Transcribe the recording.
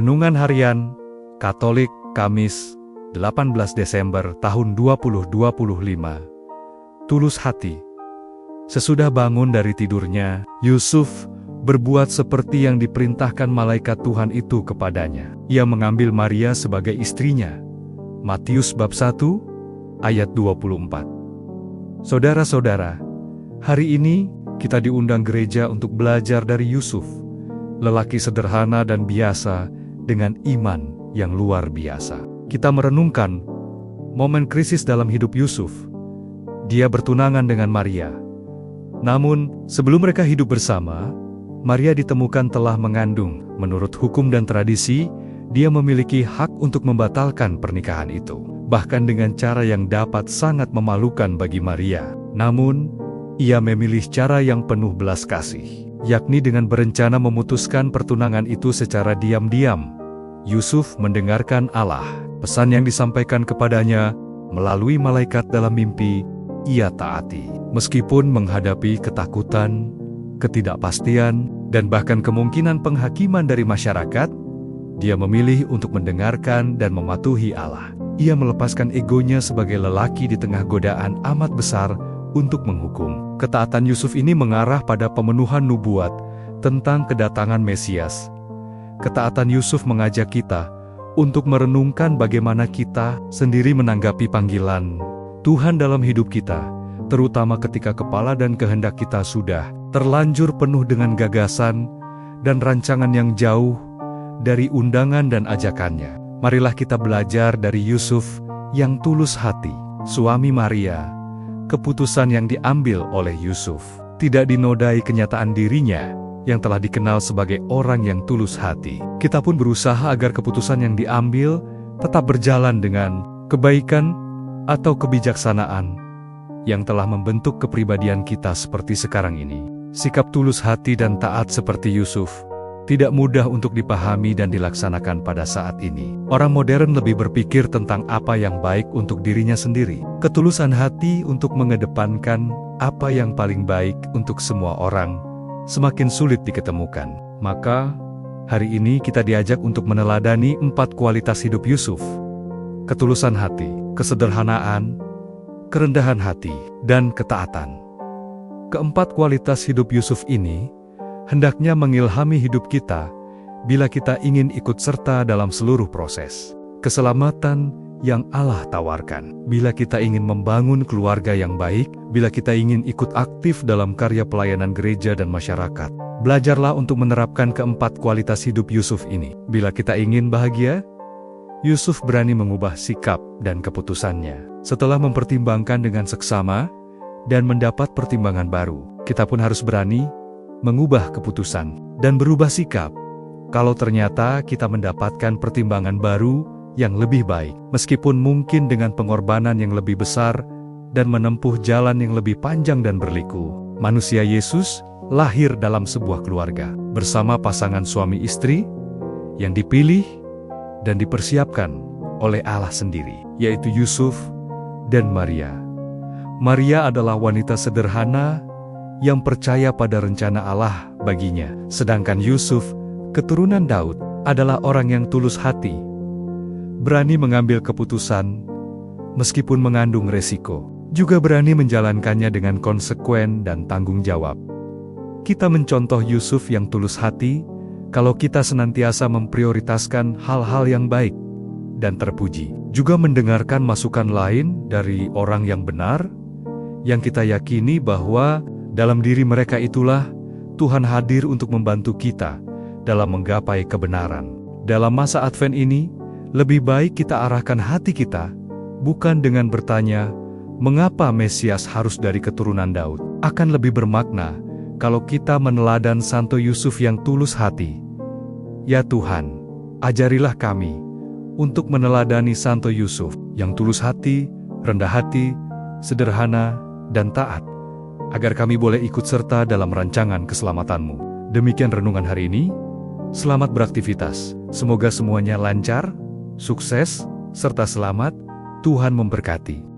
Renungan Harian Katolik Kamis 18 Desember tahun 2025. Tulus hati. Sesudah bangun dari tidurnya, Yusuf berbuat seperti yang diperintahkan malaikat Tuhan itu kepadanya. Ia mengambil Maria sebagai istrinya. Matius bab 1 ayat 24. Saudara-saudara, hari ini kita diundang gereja untuk belajar dari Yusuf, lelaki sederhana dan biasa dengan iman yang luar biasa. Kita merenungkan momen krisis dalam hidup Yusuf. Dia bertunangan dengan Maria. Namun, sebelum mereka hidup bersama, Maria ditemukan telah mengandung. Menurut hukum dan tradisi, dia memiliki hak untuk membatalkan pernikahan itu, bahkan dengan cara yang dapat sangat memalukan bagi Maria. Namun, ia memilih cara yang penuh belas kasih, yakni dengan berencana memutuskan pertunangan itu secara diam-diam. Yusuf mendengarkan Allah. Pesan yang disampaikan kepadanya melalui malaikat dalam mimpi, ia taati. Meskipun menghadapi ketakutan, ketidakpastian, dan bahkan kemungkinan penghakiman dari masyarakat, dia memilih untuk mendengarkan dan mematuhi Allah. Ia melepaskan egonya sebagai lelaki di tengah godaan amat besar untuk menghukum. Ketaatan Yusuf ini mengarah pada pemenuhan nubuat tentang kedatangan Mesias. Ketaatan Yusuf mengajak kita untuk merenungkan bagaimana kita sendiri menanggapi panggilan Tuhan dalam hidup kita, terutama ketika kepala dan kehendak kita sudah terlanjur penuh dengan gagasan dan rancangan yang jauh dari undangan dan ajakannya. Marilah kita belajar dari Yusuf yang tulus hati, suami Maria. Keputusan yang diambil oleh Yusuf tidak dinodai kenyataan dirinya yang telah dikenal sebagai orang yang tulus hati. Kita pun berusaha agar keputusan yang diambil tetap berjalan dengan kebaikan atau kebijaksanaan yang telah membentuk kepribadian kita seperti sekarang ini. Sikap tulus hati dan taat seperti Yusuf tidak mudah untuk dipahami dan dilaksanakan pada saat ini. Orang modern lebih berpikir tentang apa yang baik untuk dirinya sendiri. Ketulusan hati untuk mengedepankan apa yang paling baik untuk semua orang semakin sulit diketemukan. Maka, hari ini kita diajak untuk meneladani 4 kualitas hidup Yusuf: ketulusan hati, kesederhanaan, kerendahan hati, dan ketaatan. Keempat kualitas hidup Yusuf ini hendaknya mengilhami hidup kita bila kita ingin ikut serta dalam seluruh proses keselamatan yang Allah tawarkan. Bila kita ingin membangun keluarga yang baik, bila kita ingin ikut aktif dalam karya pelayanan gereja dan masyarakat, belajarlah untuk menerapkan keempat kualitas hidup Yusuf ini. Bila kita ingin bahagia, Yusuf berani mengubah sikap dan keputusannya. Setelah mempertimbangkan dengan seksama dan mendapat pertimbangan baru, kita pun harus berani mengubah keputusan dan berubah sikap kalau ternyata kita mendapatkan pertimbangan baru yang lebih baik, meskipun mungkin dengan pengorbanan yang lebih besar dan menempuh jalan yang lebih panjang dan berliku. Manusia Yesus lahir dalam sebuah keluarga bersama pasangan suami istri yang dipilih dan dipersiapkan oleh Allah sendiri, yaitu Yusuf dan Maria. Maria adalah wanita sederhana yang percaya pada rencana Allah baginya, sedangkan Yusuf, keturunan Daud, adalah orang yang tulus hati, berani mengambil keputusan meskipun mengandung resiko, juga berani menjalankannya dengan konsekuen dan tanggung jawab. Kita mencontoh Yusuf yang tulus hati kalau kita senantiasa memprioritaskan hal-hal yang baik dan terpuji, juga mendengarkan masukan lain dari orang yang benar, yang kita yakini bahwa dalam diri mereka itulah Tuhan hadir untuk membantu kita dalam menggapai kebenaran. Dalam masa Advent ini, lebih baik kita arahkan hati kita, bukan dengan bertanya, mengapa Mesias harus dari keturunan Daud? Akan lebih bermakna, kalau kita meneladan Santo Yusuf yang tulus hati. Ya Tuhan, ajarilah kami, untuk meneladani Santo Yusuf, yang tulus hati, rendah hati, sederhana, dan taat, agar kami boleh ikut serta dalam rancangan keselamatan-Mu. Demikian renungan hari ini, selamat beraktivitas, semoga semuanya lancar, sukses, serta selamat. Tuhan memberkati.